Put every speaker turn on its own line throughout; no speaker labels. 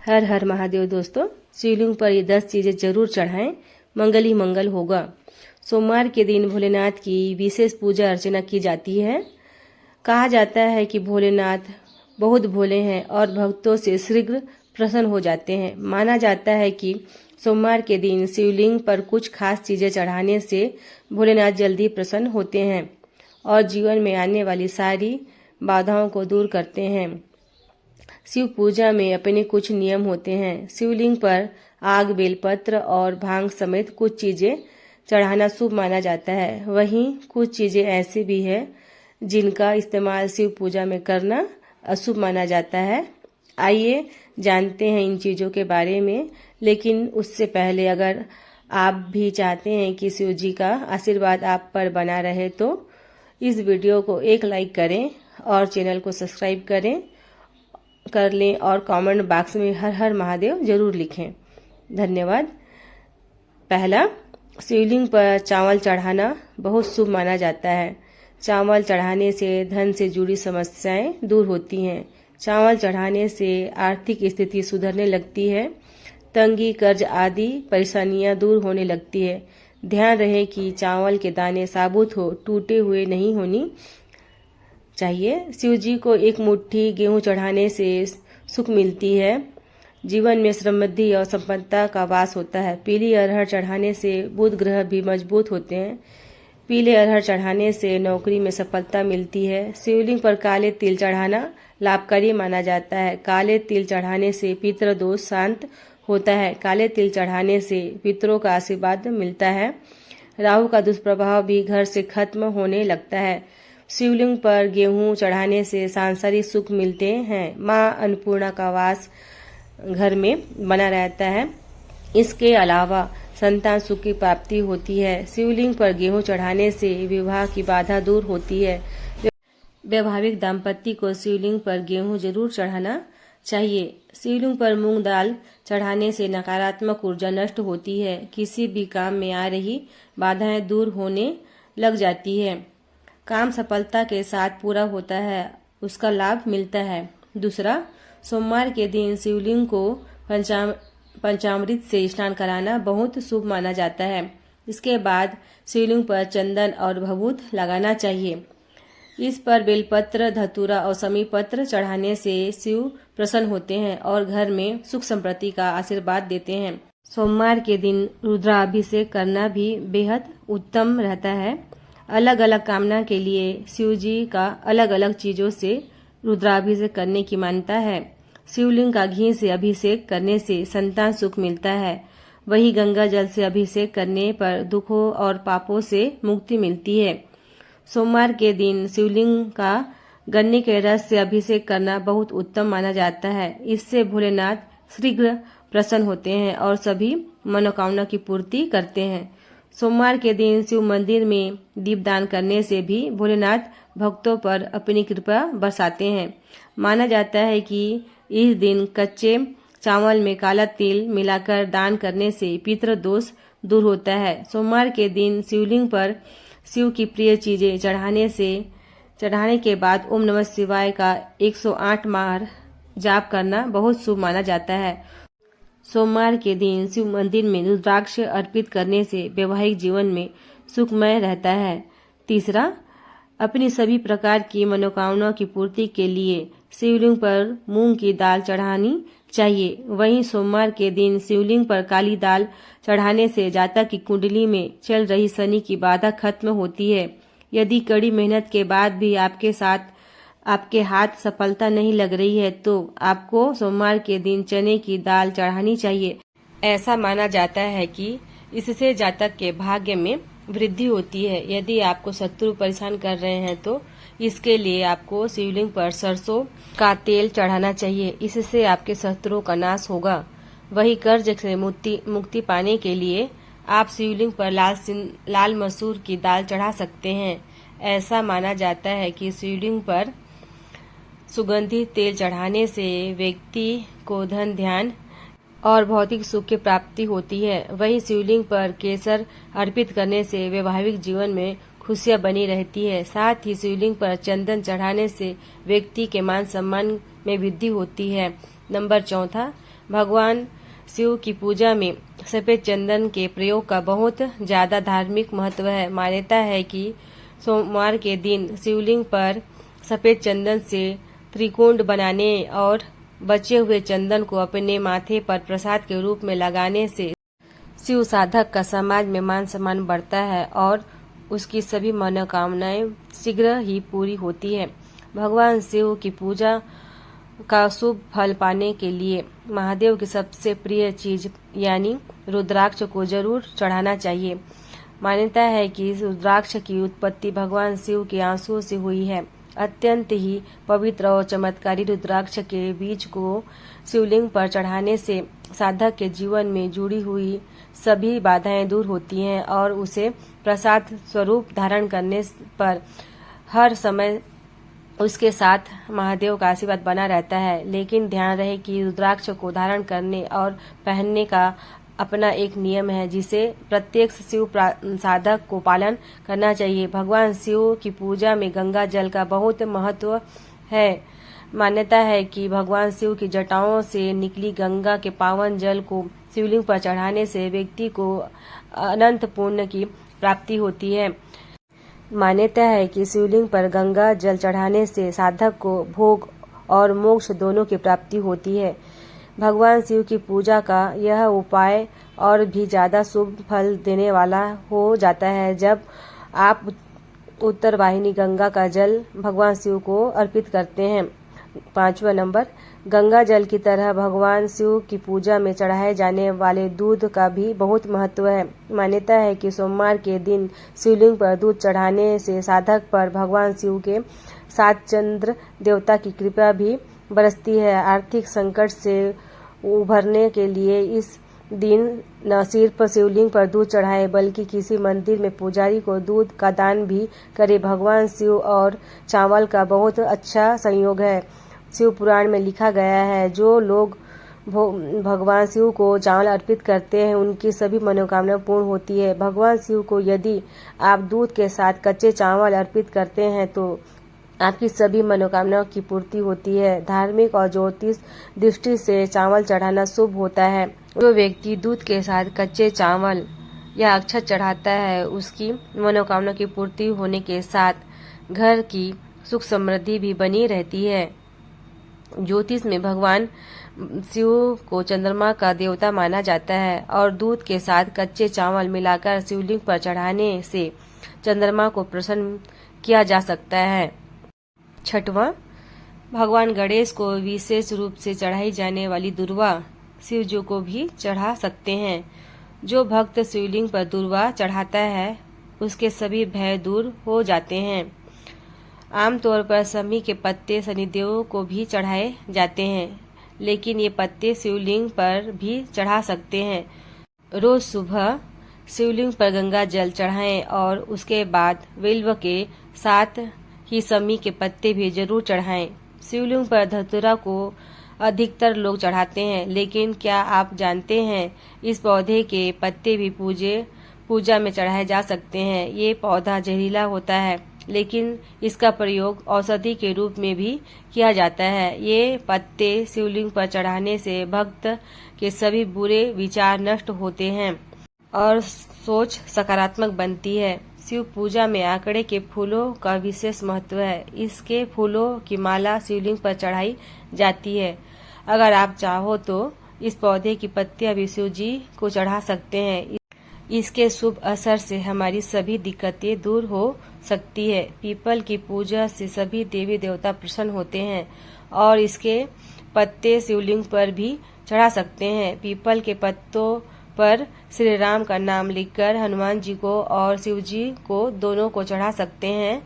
हर हर महादेव दोस्तों, शिवलिंग पर ये 10 चीजें जरूर चढ़ाएं, मंगल ही मंगल होगा। सोमवार के दिन भोलेनाथ की विशेष पूजा अर्चना की जाती है। कहा जाता है कि भोलेनाथ बहुत भोले हैं और भक्तों से शीघ्र प्रसन्न हो जाते हैं। माना जाता है कि सोमवार के दिन शिवलिंग पर कुछ खास चीजें चढ़ाने से भोलेनाथ जल्दी प्रसन्न होते हैं और जीवन में आने वाली सारी बाधाओं को दूर करते हैं। शिव पूजा में अपने कुछ नियम होते हैं। शिवलिंग पर आग, बेलपत्र और भांग समेत कुछ चीजें चढ़ाना शुभ माना जाता है। वहीं कुछ चीजें ऐसी भी है जिनका इस्तेमाल शिव पूजा में करना अशुभ माना जाता है। आइए जानते हैं इन चीजों के बारे में, लेकिन उससे पहले अगर आप भी चाहते हैं कि शिव जी का आशीर्वाद आप पर बना रहे तो इस वीडियो को एक लाइक करें और चैनल को सब्सक्राइब कर लें और कमेंट बॉक्स में हर हर महादेव जरूर लिखें। धन्यवाद। पहला, शिवलिंग पर चावल चढ़ाना बहुत शुभ माना जाता है। चावल चढ़ाने से धन से जुड़ी समस्याएं दूर होती हैं। चावल चढ़ाने से आर्थिक स्थिति सुधरने लगती है। तंगी, कर्ज आदि परेशानियां दूर होने लगती है। ध्यान रहे कि चावल के दाने साबुत हो, टूटे हुए नहीं होनी चाहिए। शिव जी को एक मुट्ठी गेहूं चढ़ाने से सुख मिलती है। जीवन में समृद्धि और संपन्नता का वास होता है। पीली अरहर चढ़ाने से बुध ग्रह भी मजबूत होते हैं। पीले अरहर चढ़ाने से नौकरी में सफलता मिलती है। शिवलिंग पर काले तिल चढ़ाना लाभकारी माना जाता है। काले तिल चढ़ाने से पितृ दोष शांत होता है। काले तिल चढ़ाने से पितरों का आशीर्वाद मिलता है। राहु का दुष्प्रभाव भी घर से खत्म होने लगता है। शिवलिंग पर गेहूं चढ़ाने से सांसारिक सुख मिलते हैं। मां अन्नपूर्णा का वास घर में बना रहता है। इसके अलावा संतान सुख की प्राप्ति होती है। शिवलिंग पर गेहूं चढ़ाने से विवाह की बाधा दूर होती है। वैवाहिक दाम्पत्य को शिवलिंग पर गेहूं जरूर चढ़ाना चाहिए। शिवलिंग पर मूंग दाल चढ़ाने से नकारात्मक ऊर्जा नष्ट होती है। किसी भी काम में आ रही बाधाएं दूर होने लग जाती है। काम सफलता के साथ पूरा होता है, उसका लाभ मिलता है। दूसरा, सोमवार के दिन शिवलिंग को पंचामृत से स्नान कराना बहुत शुभ माना जाता है। इसके बाद शिवलिंग पर चंदन और भभूत लगाना चाहिए। इस पर बेलपत्र, धतूरा और समी पत्र चढ़ाने से शिव प्रसन्न होते हैं और घर में सुख समृद्धि का आशीर्वाद देते हैं। सोमवार के दिन रुद्राभिषेक करना भी बेहद उत्तम रहता है। अलग अलग कामना के लिए शिव जी का अलग अलग चीजों से रुद्राभिषेक करने की मान्यता है। शिवलिंग का घी से अभिषेक करने से संतान सुख मिलता है। वही गंगा जल से अभिषेक करने पर दुखों और पापों से मुक्ति मिलती है। सोमवार के दिन शिवलिंग का गन्ने के रस से अभिषेक करना बहुत उत्तम माना जाता है। इससे भोलेनाथ शीघ्र प्रसन्न होते हैं और सभी मनोकामना की पूर्ति करते हैं। सोमवार के दिन शिव मंदिर में दीपदान करने से भी भोलेनाथ भक्तों पर अपनी कृपा बरसाते हैं। माना जाता है कि इस दिन कच्चे चावल में काला तिल मिलाकर दान करने से पितृ दोष दूर होता है। सोमवार के दिन शिवलिंग पर शिव की प्रिय चीजें चढ़ाने के बाद ओम नमः शिवाय का 108 बार जाप करना बहुत शुभ माना जाता है। सोमवार के दिन शिव मंदिर में रुद्राक्ष अर्पित करने से वैवाहिक जीवन में सुखमय रहता है। तीसरा, अपनी सभी प्रकार की मनोकामनाओं की पूर्ति के लिए शिवलिंग पर मूंग की दाल चढ़ानी चाहिए। वहीं सोमवार के दिन शिवलिंग पर काली दाल चढ़ाने से जातक की कुंडली में चल रही शनि की बाधा खत्म होती है। यदि कड़ी मेहनत के बाद भी आपके हाथ सफलता नहीं लग रही है तो आपको सोमवार के दिन चने की दाल चढ़ानी चाहिए। ऐसा माना जाता है कि इससे जातक के भाग्य में वृद्धि होती है। यदि आपको शत्रु परेशान कर रहे हैं तो इसके लिए आपको शिवलिंग पर सरसों का तेल चढ़ाना चाहिए। इससे आपके शत्रुओं का नाश होगा। वही कर्ज से मुक्ति पाने के लिए आप शिवलिंग पर लाल मसूर की दाल चढ़ा सकते हैं। ऐसा माना जाता है कि शिवलिंग पर सुगंधित तेल चढ़ाने से व्यक्ति को धन, ध्यान और भौतिक सुख की प्राप्ति होती है। वहीं शिवलिंग पर केसर अर्पित करने से वैवाहिक जीवन में खुशियां बनी रहती है। साथ ही शिवलिंग पर चंदन चढ़ाने से व्यक्ति के मान सम्मान में वृद्धि होती है। नंबर 4, भगवान शिव की पूजा में सफेद चंदन के प्रयोग का बहुत ज्यादा धार्मिक महत्व है। मान्यता है कि सोमवार के दिन शिवलिंग पर सफेद चंदन से त्रिकोण बनाने और बचे हुए चंदन को अपने माथे पर प्रसाद के रूप में लगाने से शिव साधक का समाज में मान सम्मान बढ़ता है और उसकी सभी मनोकामनाएं शीघ्र ही पूरी होती है। भगवान शिव की पूजा का शुभ फल पाने के लिए महादेव की सबसे प्रिय चीज यानी रुद्राक्ष को जरूर चढ़ाना चाहिए। मान्यता है कि रुद्राक्ष की उत्पत्ति भगवान शिव के आंसुओं से हुई है। अत्यंत ही पवित्र और चमत्कारी रुद्राक्ष के बीज को शिवलिंग पर चढ़ाने से साधक के जीवन में जुड़ी हुई सभी बाधाएं दूर होती हैं और उसे प्रसाद स्वरूप धारण करने पर हर समय उसके साथ महादेव का आशीर्वाद बना रहता है। लेकिन ध्यान रहे कि रुद्राक्ष को धारण करने और पहनने का अपना एक नियम है जिसे प्रत्येक शिव साधक को पालन करना चाहिए। भगवान शिव की पूजा में गंगा जल का बहुत महत्व है। मान्यता है कि भगवान शिव की जटाओं से निकली गंगा के पावन जल को शिवलिंग पर चढ़ाने से व्यक्ति को अनंत पुण्य की प्राप्ति होती है। मान्यता है कि शिवलिंग पर गंगा जल चढ़ाने से साधक को भोग और मोक्ष दोनों की प्राप्ति होती है। भगवान शिव की पूजा का यह उपाय और भी ज्यादा शुभ फल देने वाला हो जाता है जब आप उत्तर वाहिनी गंगा का जल भगवान शिव को अर्पित करते हैं। 5वां नंबर, गंगा जल की तरह भगवान शिव की पूजा में चढ़ाए जाने वाले दूध का भी बहुत महत्व है। मान्यता है कि सोमवार के दिन शिवलिंग पर दूध चढ़ाने से साधक पर भगवान शिव के साथ चंद्र देवता की कृपा भी बरसती है। आर्थिक संकट से उभरने के लिए इस दिन न सिर्फ शिवलिंग पर दूध चढ़ाए बल्कि किसी मंदिर में पुजारी को दूध का दान भी करे। भगवान शिव और चावल का बहुत अच्छा संयोग है। शिव पुराण में लिखा गया है जो लोग भगवान शिव को चावल अर्पित करते हैं उनकी सभी मनोकामना पूर्ण होती है। भगवान शिव को यदि आप दूध के साथ कच्चे चावल अर्पित करते हैं तो आपकी सभी मनोकामनाओं की पूर्ति होती है। धार्मिक और ज्योतिष दृष्टि से चावल चढ़ाना शुभ होता है। जो व्यक्ति दूध के साथ कच्चे चावल या अक्षत चढ़ाता है उसकी मनोकामना की पूर्ति होने के साथ घर की सुख समृद्धि भी बनी रहती है। ज्योतिष में भगवान शिव को चंद्रमा का देवता माना जाता है और दूध के साथ कच्चे चावल मिलाकर शिवलिंग पर चढ़ाने से चंद्रमा को प्रसन्न किया जा सकता है। 6वां, भगवान गणेश को विशेष रूप से चढ़ाई जाने वाली दुर्वा शिव जी को भी चढ़ा सकते हैं। जो भक्त शिवलिंग पर दुर्वा चढ़ाता है उसके सभी भय दूर हो जाते हैं। आमतौर पर समी के पत्ते शनिदेव को भी चढ़ाए जाते हैं लेकिन ये पत्ते शिवलिंग पर भी चढ़ा सकते हैं। रोज सुबह शिवलिंग पर गंगा जल चढ़ाएं और उसके बाद बिल्व के साथ ही समी के पत्ते भी जरूर चढ़ाएं। शिवलिंग पर धतूरा को अधिकतर लोग चढ़ाते हैं लेकिन क्या आप जानते हैं इस पौधे के पत्ते भी पूजा में चढ़ाए जा सकते हैं। ये पौधा जहरीला होता है लेकिन इसका प्रयोग औषधि के रूप में भी किया जाता है। ये पत्ते शिवलिंग पर चढ़ाने से भक्त के सभी बुरे विचार नष्ट होते हैं और सोच सकारात्मक बनती है। शिव पूजा में आंकड़े के फूलों का विशेष महत्व है। इसके फूलों की माला शिवलिंग पर चढ़ाई जाती है। अगर आप चाहो तो इस पौधे की पत्तियां भी शिव जी को चढ़ा सकते हैं। इसके शुभ असर से हमारी सभी दिक्कतें दूर हो सकती है। पीपल की पूजा से सभी देवी देवता प्रसन्न होते हैं और इसके पत्ते शिवलिंग पर भी चढ़ा सकते हैं। पीपल के पत्तों पर श्री राम का नाम लिखकर हनुमान जी को और शिव जी को दोनों को चढ़ा सकते हैं।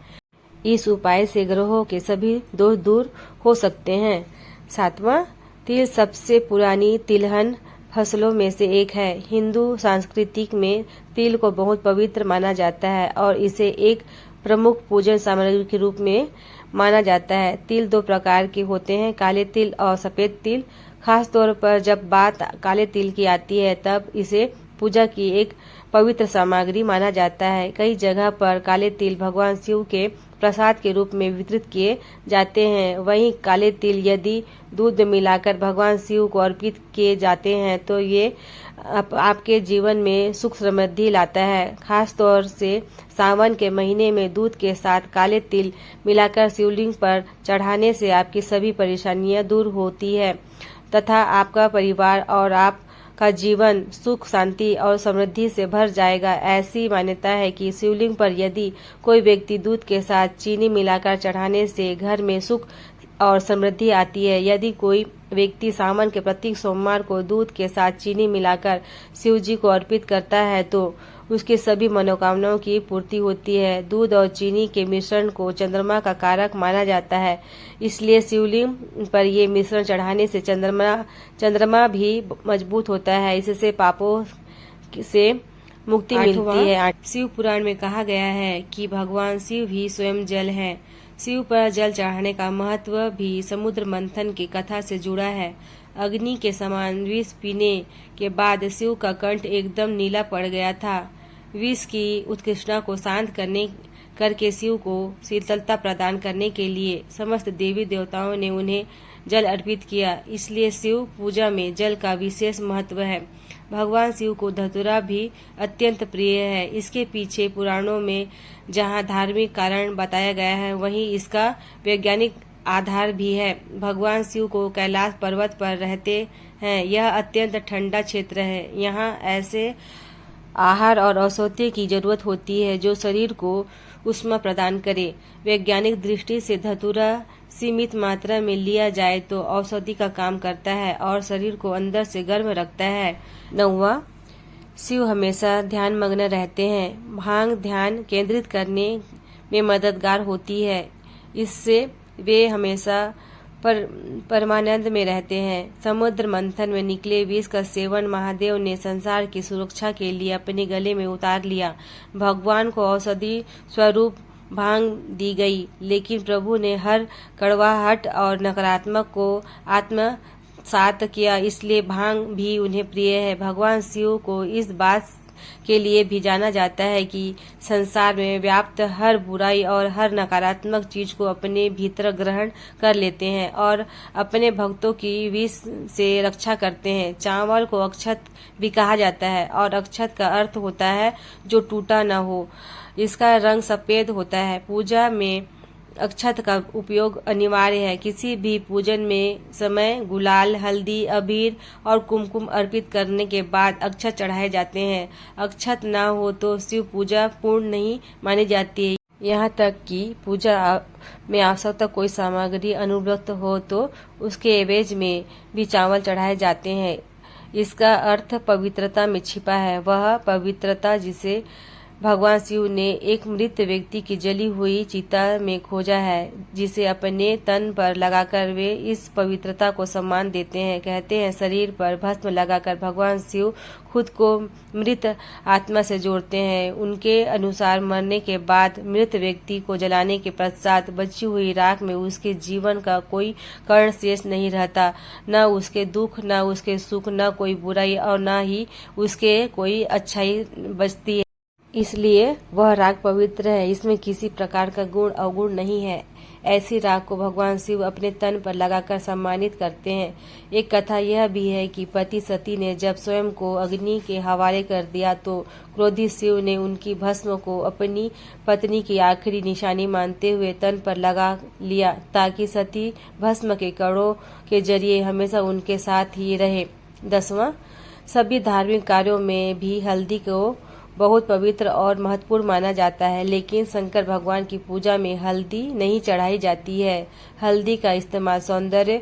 इस उपाय से ग्रहों के सभी दोष दूर हो सकते हैं। 7वां, तिल सबसे पुरानी तिलहन फसलों में से एक है। हिंदू सांस्कृतिक में तिल को बहुत पवित्र माना जाता है और इसे एक प्रमुख पूजन सामग्री के रूप में माना जाता है। तिल 2 प्रकार के होते हैं, काले तिल और सफेद तिल। खास तौर पर जब बात काले तिल की आती है तब इसे पूजा की एक पवित्र सामग्री माना जाता है। कई जगह पर काले तिल भगवान शिव के प्रसाद के रूप में वितरित किए जाते हैं। वहीं काले तिल यदि दूध में मिलाकर भगवान शिव को अर्पित किए जाते हैं तो ये आपके जीवन में सुख समृद्धि लाता है। खास तौर से सावन के महीने में दूध के साथ काले तिल मिलाकर शिवलिंग पर चढ़ाने से आपकी सभी परेशानियां दूर होती है तथा आपका परिवार और आप का जीवन सुख शांति और समृद्धि से भर जाएगा। ऐसी मान्यता है कि शिवलिंग पर यदि कोई व्यक्ति दूध के साथ चीनी मिलाकर चढ़ाने से घर में सुख और समृद्धि आती है। यदि कोई व्यक्ति सावन के प्रत्येक सोमवार को दूध के साथ चीनी मिलाकर शिव जी को अर्पित करता है तो उसकी सभी मनोकामनाओं की पूर्ति होती है। दूध और चीनी के मिश्रण को चंद्रमा का कारक माना जाता है, इसलिए शिवलिंग पर ये मिश्रण चढ़ाने से चंद्रमा भी मजबूत होता है। इससे पापों से मुक्ति मिलती है। शिव पुराण में कहा गया है कि भगवान शिव ही स्वयं जल है। शिव पर जल चढ़ाने का महत्व भी समुद्र मंथन की कथा से जुड़ा है। अग्नि के समान विष पीने के बाद शिव का कंठ एकदम नीला पड़ गया था। विष की उत्कृष्टता को शांत करके शिव को शीतलता प्रदान करने के लिए समस्त देवी देवताओं ने उन्हें जल अर्पित किया। इसलिए शिव पूजा में जल का विशेष महत्व है। भगवान शिव को धतूरा भी अत्यंत प्रिय है। इसके पीछे पुराणों में जहाँ धार्मिक कारण बताया गया है वहीं इसका वैज्ञानिक आधार भी है। भगवान शिव को कैलाश पर्वत पर रहते हैं। यह अत्यंत ठंडा क्षेत्र है। यहाँ ऐसे आहार और औषधि की जरूरत होती है जो शरीर को ऊष्मा प्रदान करे। वैज्ञानिक दृष्टि से धतूरा सीमित मात्रा में लिया जाए तो औषधि का काम करता है और शरीर को अंदर से गर्म रखता है। 9वां, शिव हमेशा ध्यान मग्न रहते हैं। भांग ध्यान केंद्रित करने में मददगार होती है। इससे वे हमेशा परमानंद में रहते हैं। समुद्र मंथन में निकले विष का सेवन महादेव ने संसार की सुरक्षा के लिए अपने गले में उतार लिया। भगवान को औषधि स्वरूप भांग दी गई, लेकिन प्रभु ने हर कड़वाहट और नकारात्मक को आत्मसात किया, इसलिए भांग भी उन्हें प्रिय है। भगवान शिव को इस बात के लिए भी जाना जाता है कि संसार में व्याप्त हर बुराई और हर नकारात्मक चीज को अपने भीतर ग्रहण कर लेते हैं और अपने भक्तों की विष से रक्षा करते हैं। चावल को अक्षत भी कहा जाता है और अक्षत का अर्थ होता है जो टूटा न हो। इसका रंग सफेद होता है। पूजा में अक्षत का उपयोग अनिवार्य है। किसी भी पूजन में समय गुलाल, हल्दी, अबीर और कुमकुम अर्पित करने के बाद अक्षत चढ़ाए जाते हैं। अक्षत ना हो तो शिव पूजा पूर्ण नहीं मानी जाती है। यहाँ तक कि पूजा में आवश्यकता कोई सामग्री अनुपलब्ध हो तो उसके एवज में भी चावल चढ़ाए जाते हैं। इसका अर्थ पवित्रता में छिपा है। वह पवित्रता जिसे भगवान शिव ने एक मृत व्यक्ति की जली हुई चिता में खोजा है, जिसे अपने तन पर लगाकर वे इस पवित्रता को सम्मान देते हैं। कहते हैं शरीर पर भस्म लगाकर भगवान शिव खुद को मृत आत्मा से जोड़ते हैं। उनके अनुसार मरने के बाद मृत व्यक्ति को जलाने के पश्चात बची हुई राख में उसके जीवन का कोई कण शेष नहीं रहता, न उसके दुख, न उसके सुख, न कोई बुराई और न ही उसके कोई अच्छाई बचती है। इसलिए वह राग पवित्र है। इसमें किसी प्रकार का गुण अवगुण नहीं है। ऐसी राग को भगवान शिव अपने तन पर लगाकर सम्मानित करते हैं। एक कथा यह भी है कि पति सती ने जब स्वयं को अग्नि के हवाले कर दिया तो क्रोधित शिव ने उनकी भस्म को अपनी पत्नी की आखिरी निशानी मानते हुए तन पर लगा लिया, ताकि सती भस्म के कणों के जरिए हमेशा उनके साथ ही रहे। 10वां, सभी धार्मिक कार्यों में भी हल्दी को बहुत पवित्र और महत्वपूर्ण माना जाता है, लेकिन शंकर भगवान की पूजा में हल्दी नहीं चढ़ाई जाती है। हल्दी का इस्तेमाल सौंदर्य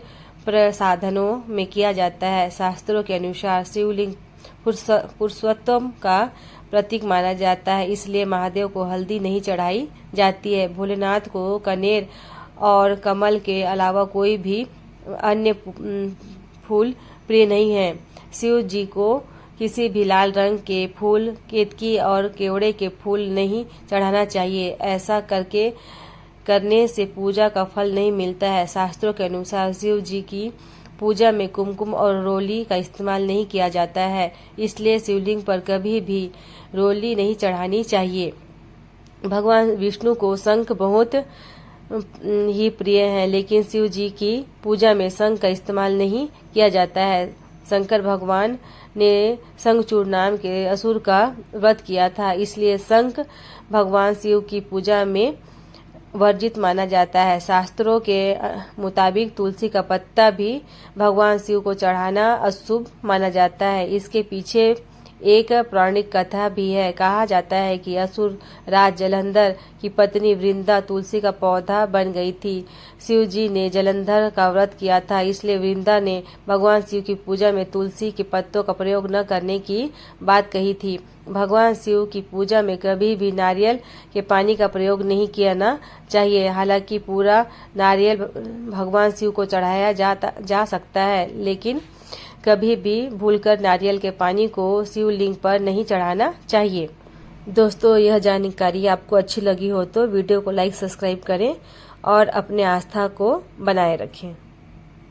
प्रसाधनों में किया जाता है। शास्त्रों के अनुसार शिवलिंग पुरुषोत्तम का प्रतीक माना जाता है, इसलिए महादेव को हल्दी नहीं चढ़ाई जाती है। भोलेनाथ को कनेर और कमल के अलावा कोई भी अन्य फूल प्रिय नहीं है। शिव जी को किसी भी लाल रंग के फूल, केतकी और केवड़े के फूल नहीं चढ़ाना चाहिए। ऐसा करने से पूजा का फल नहीं मिलता है। शास्त्रों के अनुसार शिव जी की पूजा में कुमकुम और रोली का इस्तेमाल नहीं किया जाता है, इसलिए शिवलिंग पर कभी भी रोली नहीं चढ़ानी चाहिए। भगवान विष्णु को शंख बहुत ही प्रिय है, लेकिन शिव जी की पूजा में शंख का इस्तेमाल नहीं किया जाता है। शंकर भगवान ने शंखचूड़ नाम के असुर का वध किया था, इसलिए शंख भगवान शिव की पूजा में वर्जित माना जाता है। शास्त्रों के मुताबिक तुलसी का पत्ता भी भगवान शिव को चढ़ाना अशुभ माना जाता है। इसके पीछे एक पौराणिक कथा भी है। कहा जाता है कि असुर राज जलंधर की पत्नी वृंदा तुलसी का पौधा बन गई थी। शिव जी ने जलंधर का व्रत किया था, इसलिए वृंदा ने भगवान शिव की पूजा में तुलसी के पत्तों का प्रयोग न करने की बात कही थी। भगवान शिव की पूजा में कभी भी नारियल के पानी का प्रयोग नहीं किया चाहिए। हालांकि पूरा नारियल भगवान शिव को चढ़ाया जा सकता है, लेकिन कभी भी भूलकर नारियल के पानी को शिवलिंग पर नहीं चढ़ाना चाहिए। दोस्तों, यह जानकारी आपको अच्छी लगी हो तो वीडियो को लाइक सब्सक्राइब करें और अपने आस्था को बनाए रखें।